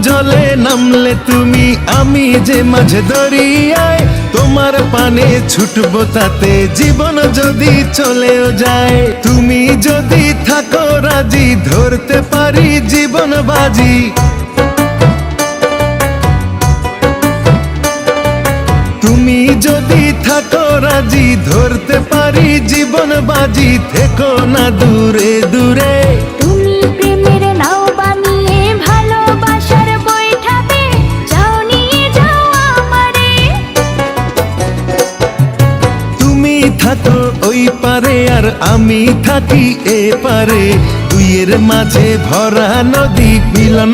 জলে নামলে তুমি, আমি যে মাঝে দরিয়ায়, তোমার পানে ছুটবো তাতে জীবন যদি চলেও যায়। তুমি যদি থাকো রাজি, ধরতে পারি জীবন বাজি। তুমি যদি থাকো রাজি, ধরতে পারি জীবন বাজি। থেকো না দূরে দূরে, তুমি প্রেমের নাও বানিয়ে ভালোবাসার বৈঠাতে যাও, নিয়ে যাও আমারে। তুমি থাকো ওই পারে আর আমি থাকি এ পারে, দুইয়ের মাঝে ভরা নদী মিলন।